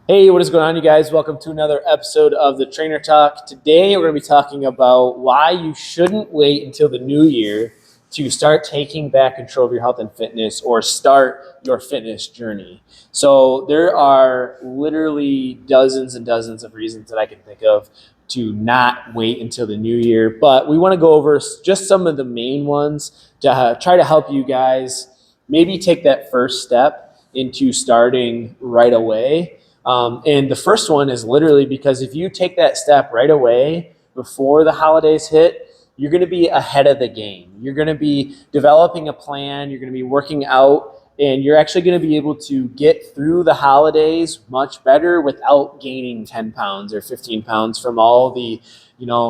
Hey, what is going on, you guys? Welcome to another episode of the Trainer Talk. Today, we're going to be talking about why you shouldn't wait until the new year to start taking back control of your health and fitness or start your fitness journey. So, there are literally dozens and dozens of reasons that I can think of to not wait until the new year, but we want to go over just some of the main ones to try to help you guys maybe take that first step into starting right away. And the first one is literally because if you take that step right away before the holidays hit, you're going to be ahead of the game. You're going to be developing a plan, you're going to be working out, and you're actually going to be able to get through the holidays much better without gaining 10 pounds or 15 pounds from all the,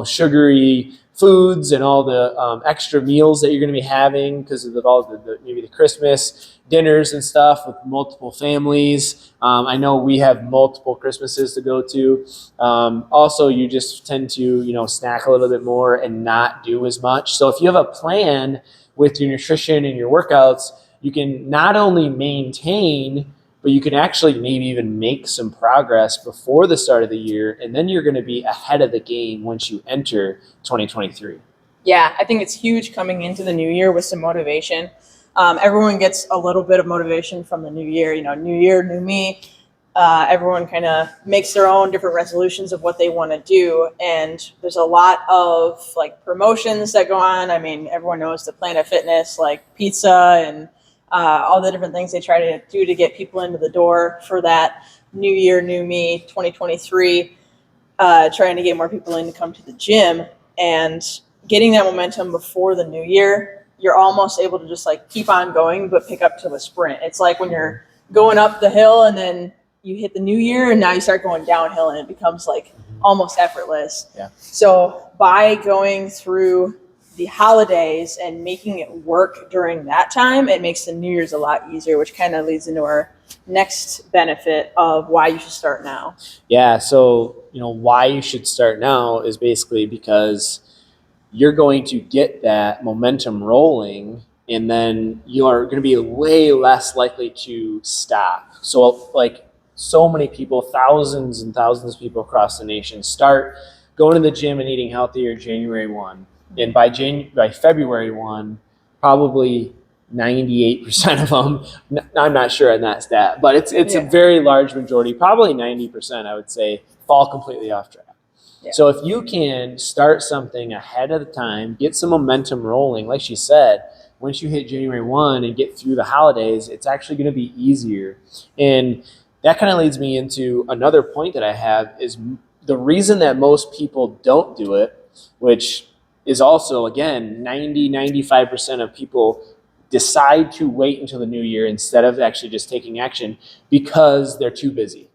sugary foods and all the extra meals that you're going to be having because of all maybe the Christmas dinners and stuff with multiple families. I know we have multiple Christmases to go to. Also, you just tend to, snack a little bit more and not do as much. So if you have a plan with your nutrition and your workouts, you can not only maintain, but you can actually maybe even make some progress before the start of the year. And then you're going to be ahead of the game once you enter 2023. Yeah, I think it's huge coming into the new year with some motivation. Everyone gets a little bit of motivation from the new year. New year, new me. Everyone kind of makes their own different resolutions of what they want to do, and there's a lot of promotions that go on. I mean, everyone knows the Planet Fitness, like pizza and all the different things they try to do to get people into the door for that new year, new me 2023. Trying to get more people in to come to the gym and getting that momentum before the new year, you're almost able to just keep on going, but pick up to a sprint. It's like when you're going up the hill and then you hit the new year and now you start going downhill and it becomes almost effortless. Yeah. So by going through the holidays and making it work during that time, it makes the New Year's a lot easier, which kind of leads into our next benefit of why you should start now. Yeah. So, why you should start now is basically because you're going to get that momentum rolling, and then you are going to be way less likely to stop. So, so many people, thousands and thousands of people across the nation start going to the gym and eating healthier January 1. And by February 1, probably 98% of them, I'm not sure on that stat, but it's a very large majority, probably 90%, I would say, fall completely off track. Yeah. So if you can start something ahead of the time, get some momentum rolling, like she said, once you hit January 1 and get through the holidays, it's actually going to be easier. And that kind of leads me into another point that I have is the reason that most people don't do it, which is also, again, 95% of people decide to wait until the new year instead of actually just taking action because they're too busy.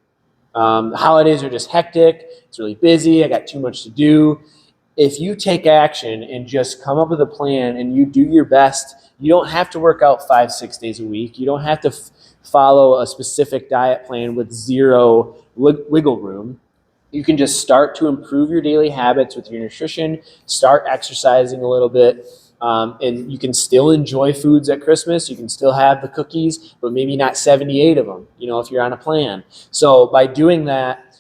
The holidays are just hectic. It's really busy. I got too much to do. If you take action and just come up with a plan and you do your best, you don't have to work out 5-6 days a week. You don't have to follow a specific diet plan with zero wiggle room. You can just start to improve your daily habits with your nutrition, start exercising a little bit, and you can still enjoy foods at Christmas. You can still have the cookies, but maybe not 78 of them, if you're on a plan. So by doing that,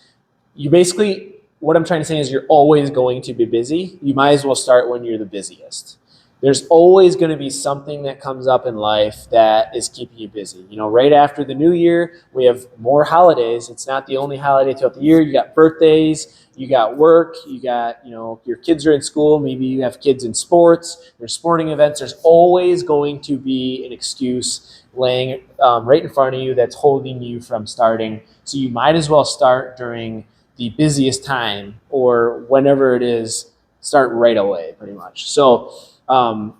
you basically, what I'm trying to say is you're always going to be busy. You might as well start when you're the busiest. There's always going to be something that comes up in life that is keeping you busy. Right after the new year, we have more holidays. It's not the only holiday throughout the year. You got birthdays, you got work, you got, your kids are in school. Maybe you have kids in sports, there's sporting events. There's always going to be an excuse laying right in front of you that's holding you from starting. So you might as well start during the busiest time or whenever it is, start right away pretty much. So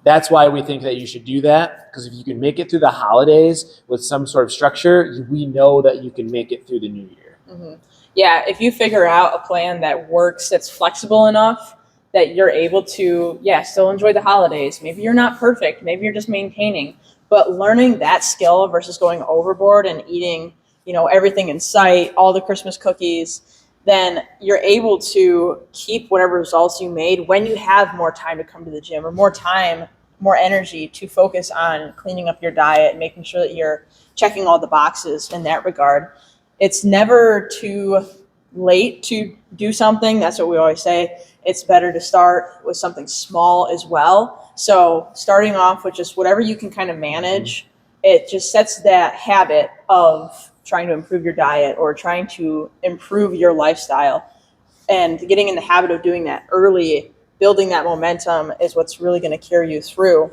that's why we think that you should do that, because if you can make it through the holidays with some sort of structure, we know that you can make it through the new year. Mm-hmm. Yeah, if you figure out a plan that works, that's flexible enough that you're able to, still enjoy the holidays. Maybe you're not perfect, maybe you're just maintaining, but learning that skill versus going overboard and eating, everything in sight, all the Christmas cookies, then you're able to keep whatever results you made when you have more time to come to the gym or more time, more energy to focus on cleaning up your diet, making sure that you're checking all the boxes in that regard. it's never too late to do something. That's what we always say. It's better to start with something small as well. So starting off with just whatever you can kind of manage, it just sets that habit of trying to improve your diet or trying to improve your lifestyle, and getting in the habit of doing that early, building that momentum is what's really going to carry you through.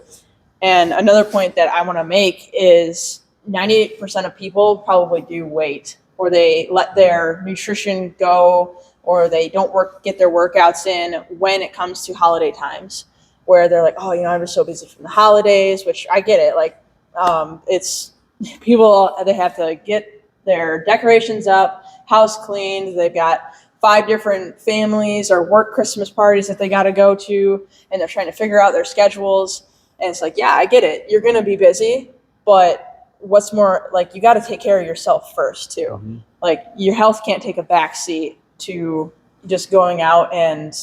And another point that I want to make is 98% of people probably do wait, or they let their nutrition go, or they don't get their workouts in when it comes to holiday times, where they're like, oh, I'm just so busy from the holidays, which I get it. Like, it's people, they have to get their decorations up, house cleaned. They've got 5 different families or work Christmas parties that they got to go to, and they're trying to figure out their schedules. And it's like, yeah, I get it. You're going to be busy, but what's more, like, you got to take care of yourself first too. Mm-hmm. Like, your health can't take a backseat to just going out and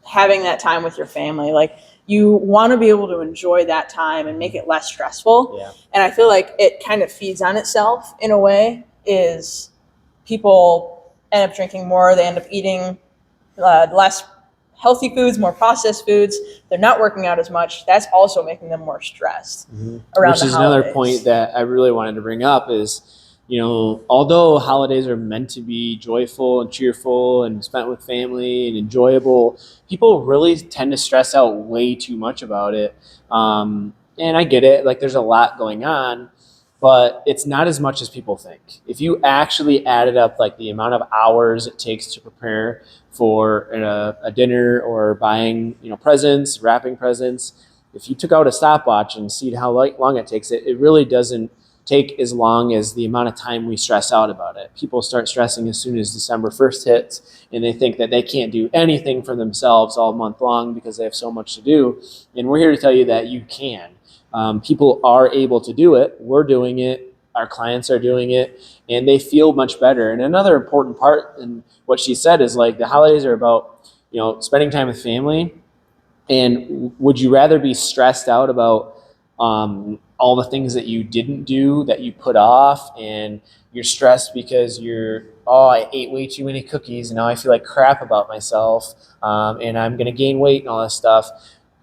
having that time with your family. Like, you want to be able to enjoy that time and make it less stressful. Yeah. And I feel like it kind of feeds on itself in a way. Is people end up drinking more, they end up eating less healthy foods, more processed foods. They're not working out as much. That's also making them more stressed around Which the is holidays. another point that I really wanted to bring up is, although holidays are meant to be joyful and cheerful and spent with family and enjoyable, people really tend to stress out way too much about it. And I get it. Like, there's a lot going on, but it's not as much as people think. If you actually added up like the amount of hours it takes to prepare for a dinner or buying, presents, wrapping presents, if you took out a stopwatch and see how long it takes, it really doesn't take as long as the amount of time we stress out about it. People start stressing as soon as December 1st hits, and they think that they can't do anything for themselves all month long because they have so much to do. And we're here to tell you that you can. People are able to do it. We're doing it. Our clients are doing it, and they feel much better. And another important part in what she said is, like, the holidays are about, spending time with family. And would you rather be stressed out about all the things that you didn't do, that you put off, and you're stressed because I ate way too many cookies and now I feel like crap about myself, and I'm going to gain weight and all this stuff?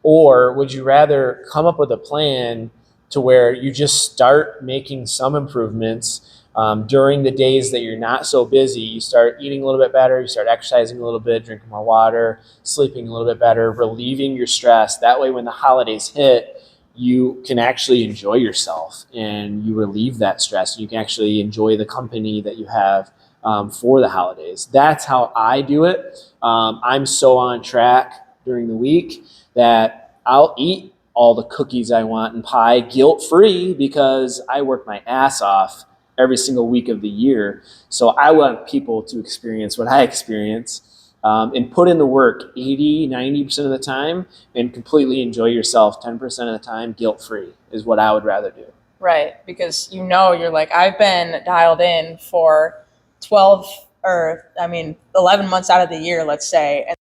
Or would you rather come up with a plan to where you just start making some improvements during the days that you're not so busy? You start eating a little bit better, you start exercising a little bit, drinking more water, sleeping a little bit better, relieving your stress. That way, when the holidays hit, you can actually enjoy yourself and you relieve that stress. You can actually enjoy the company that you have for the holidays. That's how I do it. I'm so on track during the week that I'll eat all the cookies I want and pie guilt-free because I work my ass off every single week of the year. So I want people to experience what I experience, and put in the work 80, 90% of the time and completely enjoy yourself 10% of the time guilt-free is what I would rather do. Right, because you're like, I've been dialed in for 11 months out of the year, let's say, and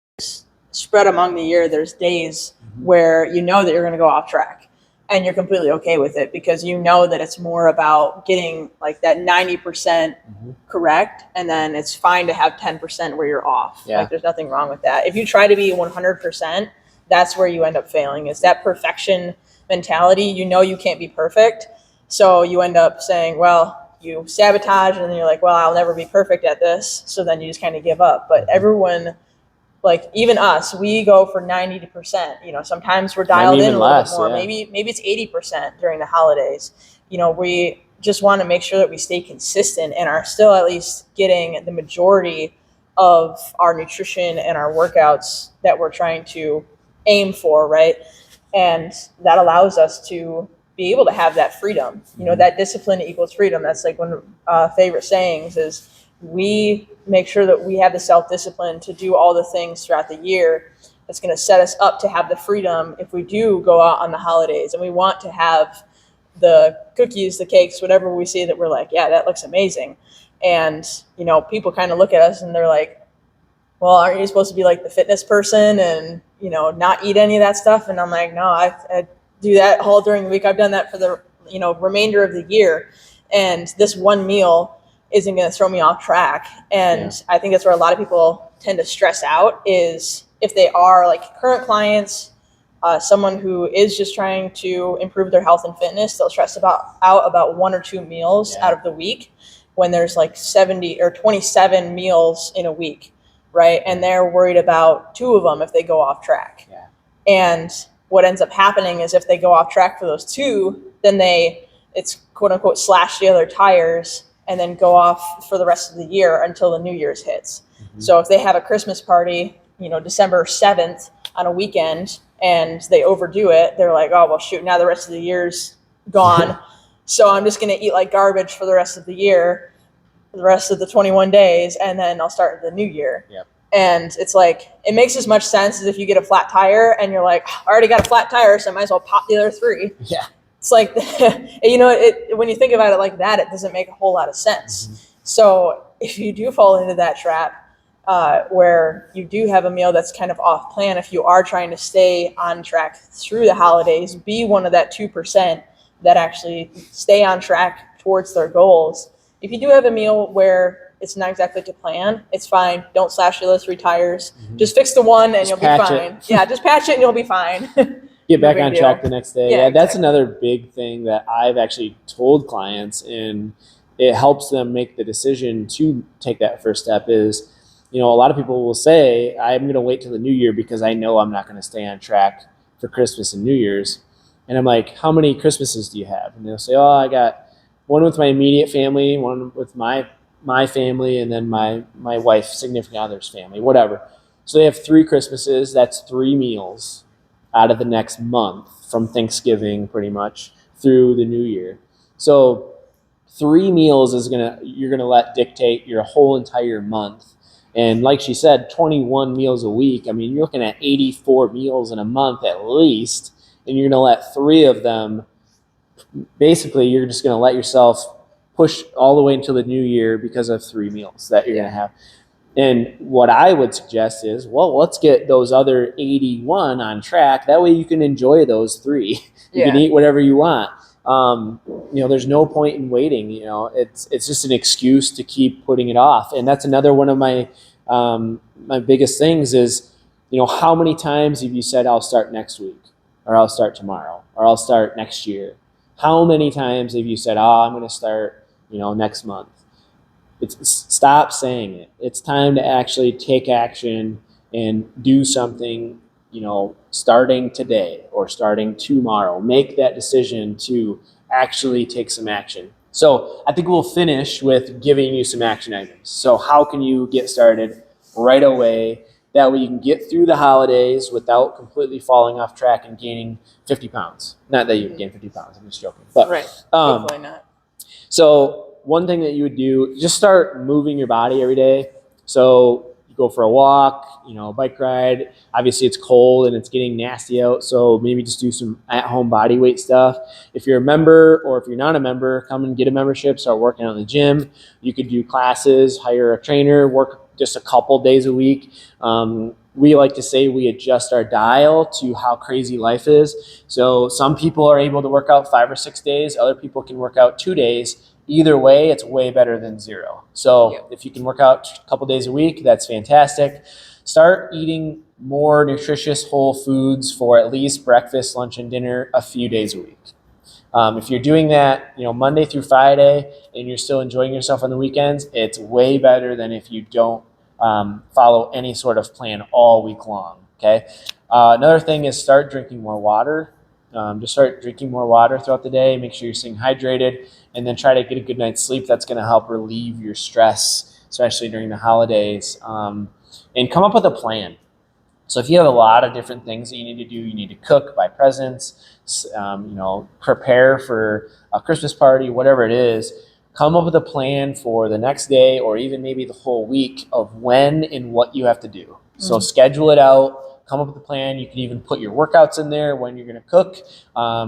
spread among the year, there's days where that you're going to go off track, and you're completely okay with it because that it's more about getting like that 90% correct, and then it's fine to have 10% where you're off. Yeah. Like, there's nothing wrong with that. If you try to be 100%, that's where you end up failing, is that perfection mentality. You can't be perfect, so you end up saying, well, you sabotage, and then you're like, well, I'll never be perfect at this, so then you just kind of give up. But everyone, like, even us, we go for 90%. Sometimes we're dialed in a little bit more. Yeah. Maybe it's 80% during the holidays. We just want to make sure that we stay consistent and are still at least getting the majority of our nutrition and our workouts that we're trying to aim for, right? And that allows us to be able to have that freedom. That discipline equals freedom. That's like one of favorite sayings is, we make sure that we have the self-discipline to do all the things throughout the year that's going to set us up to have the freedom if we do go out on the holidays and we want to have the cookies, the cakes, whatever we see that we're like, yeah, that looks amazing. And, people kind of look at us and they're like, well, aren't you supposed to be like the fitness person and, not eat any of that stuff? And I'm like, no, I do that all during the week. I've done that for the, remainder of the year. And this one meal isn't going to throw me off track. And I think that's where a lot of people tend to stress out, is if they are like current clients, someone who is just trying to improve their health and fitness, they'll stress out about 1 or 2 meals out of the week, when there's like 70 or 27 meals in a week, right? And they're worried about 2 of them if they go off track. Yeah. And what ends up happening is if they go off track for those 2, then it's quote unquote slash the other tires and then go off for the rest of the year until the New Year's hits. Mm-hmm. So if they have a Christmas party, December 7th on a weekend, and they overdo it, they're like, oh, well, shoot, now the rest of the year's gone. So I'm just going to eat like garbage for the rest of the year, the rest of the 21 days, and then I'll start the new year. Yep. And it's like, it makes as much sense as if you get a flat tire and you're like, I already got a flat tire, so I might as well pop the other 3. Yeah. It's like, when you think about it like that, it doesn't make a whole lot of sense. Mm-hmm. So if you do fall into that trap, where you do have a meal that's kind of off plan, if you are trying to stay on track through the holidays, be one of that 2% that actually stay on track towards their goals. If you do have a meal where it's not exactly to plan, it's fine. Don't slash the other 3 tires. Mm-hmm. Just fix the one and you'll be fine. Yeah, just patch it and you'll be fine. Get back on track the next day. Yeah, that's another big thing that I've actually told clients, and it helps them make the decision to take that first step is, a lot of people will say, I'm going to wait till the new year because I know I'm not going to stay on track for Christmas and New Year's. And I'm like, how many Christmases do you have? And they'll say, oh, I got one with my immediate family, one with my family, and then my wife's significant other's family, whatever. So they have 3 Christmases. That's 3 meals out of the next month, from Thanksgiving pretty much through the new year. So 3 meals you're gonna let dictate your whole entire month. And like she said, 21 meals a week. I mean, you're looking at 84 meals in a month at least, and you're gonna let 3 of them, basically you're just gonna let yourself push all the way until the new year because of 3 meals that you're gonna have. And what I would suggest is, well, let's get those other 81 on track. That way you can enjoy those 3. You can eat whatever you want. There's no point in waiting. It's just an excuse to keep putting it off. And that's another one of my biggest things is, how many times have you said, I'll start next week, or I'll start tomorrow, or I'll start next year? How many times have you said, I'm going to start, next month? Stop saying it. It's time to actually take action and do something, starting today or starting tomorrow. Make that decision to actually take some action. So I think we'll finish with giving you some action items. So how can you get started right away? That way you can get through the holidays without completely falling off track and gaining 50 pounds. Not that you gain 50 pounds, I'm just joking. But, right, hopefully not. So one thing that you would do, just start moving your body every day. So you go for a walk, bike ride. Obviously it's cold and it's getting nasty out, so maybe just do some at-home body weight stuff. If you're a member, or if you're not a member, come and get a membership, start working out in the gym. You could do classes, hire a trainer, work just a couple days a week. We like to say we adjust our dial to how crazy life is. So some people are able to work out 5 or 6 days. Other people can work out 2 days. Either way, it's way better than 0. So if you can work out a couple days a week, that's fantastic. Start eating more nutritious whole foods for at least breakfast, lunch, and dinner a few days a week. If you're doing that, Monday through Friday, and you're still enjoying yourself on the weekends, it's way better than if you don't follow any sort of plan all week long. Okay. Another thing is start drinking more water. Just start drinking more water throughout the day. Make sure you're staying hydrated, and then try to get a good night's sleep. That's going to help relieve your stress, especially during the holidays. And come up with a plan. So if you have a lot of different things that you need to do, you need to cook, buy presents, prepare for a Christmas party, whatever it is, come up with a plan for the next day, or even maybe the whole week, of when and what you have to do. Mm-hmm. So schedule it out, come up with a plan. You can even put your workouts in there, when you're going to cook,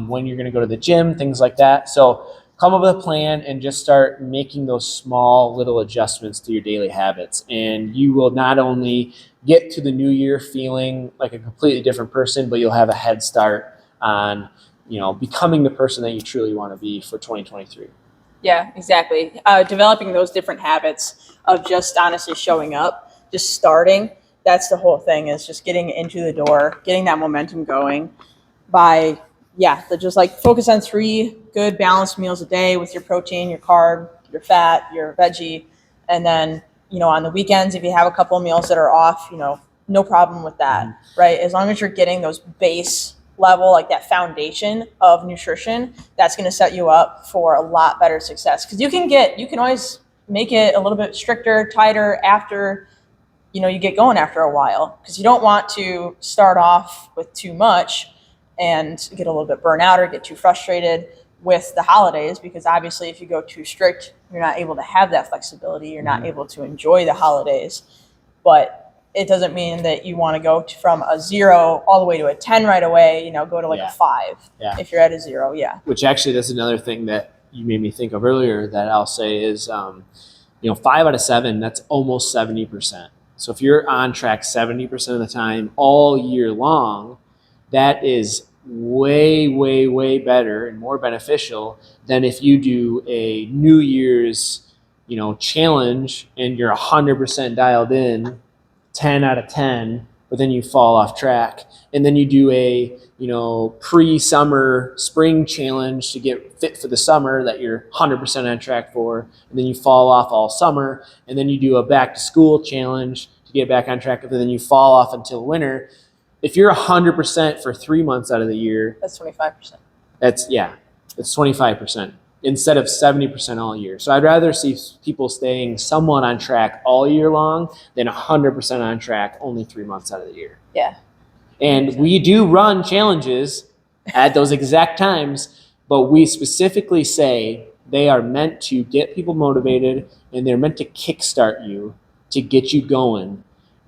when you're going to go to the gym, things like that. So come up with a plan and just start making those small little adjustments to your daily habits. And you will not only get to the new year feeling like a completely different person, but you'll have a head start on, becoming the person that you truly want to be for 2023. Yeah, exactly. Developing those different habits of just honestly showing up, just starting. That's the whole thing, is just getting into the door, getting that momentum going by, yeah, just like focus on 3 good balanced meals a day with your protein, your carb, your fat, your veggie. And then, on the weekends, if you have a couple of meals that are off, no problem with that, right? As long as you're getting those base level, like that foundation of nutrition, that's going to set you up for a lot better success. Because you can always make it a little bit stricter, tighter after you get going after a while, because you don't want to start off with too much and get a little bit burnt out or get too frustrated with the holidays, because obviously if you go too strict, you're not able to have that flexibility, you're not able to enjoy the holidays. But it doesn't mean that you want to go from a 0 all the way to a 10 right away. Go to like Yeah. a 5 Yeah. if you're at a 0. Yeah. Which actually, that's another thing that you made me think of earlier that I'll say is, 5 out of 7, that's almost 70%. So if you're on track 70% of the time all year long, that is way, way, way better and more beneficial than if you do a New Year's, challenge and you're 100% dialed in, 10 out of 10, but then you fall off track. And then you do a, pre-summer spring challenge to get fit for the summer that you're 100% on track for. And then you fall off all summer. And then you do a back to school challenge to get back on track. And then you fall off until winter. If you're 100% for 3 months out of the year, That's 25%. that's 25% instead of 70% all year. So I'd rather see people staying somewhat on track all year long than 100% on track only 3 months out of the year. Yeah. And we do run challenges at those exact times, but we specifically say they are meant to get people motivated and they're meant to kickstart you to get you going.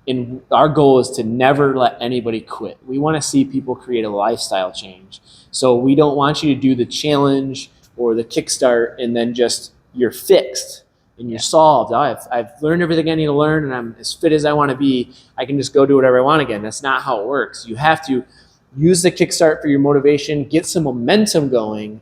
And our goal is to never let anybody quit. We want to see people create a lifestyle change. So we don't want you to do the challenge or the kickstart and then just you're fixed and you're solved. I've learned everything I need to learn and I'm as fit as I want to be. I can just go do whatever I want again. That's not how it works. You have to use the kickstart for your motivation, get some momentum going,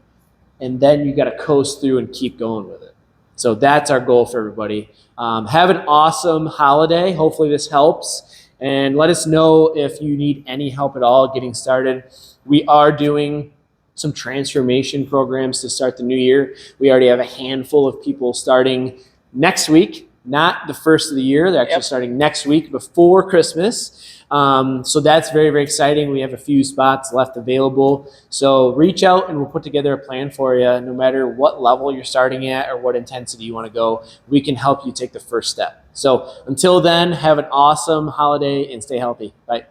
and then you got to coast through and keep going with it. So that's our goal for everybody. Have an awesome holiday. Hopefully this helps. And let us know if you need any help at all getting started. We are doing some transformation programs to start the new year. We already have a handful of people starting next week, not the first of the year. They're actually starting next week before Christmas. So that's very, very exciting. We have a few spots left available. So reach out and we'll put together a plan for you. No matter what level you're starting at or what intensity you want to go, we can help you take the first step. So until then, have an awesome holiday and stay healthy. Bye.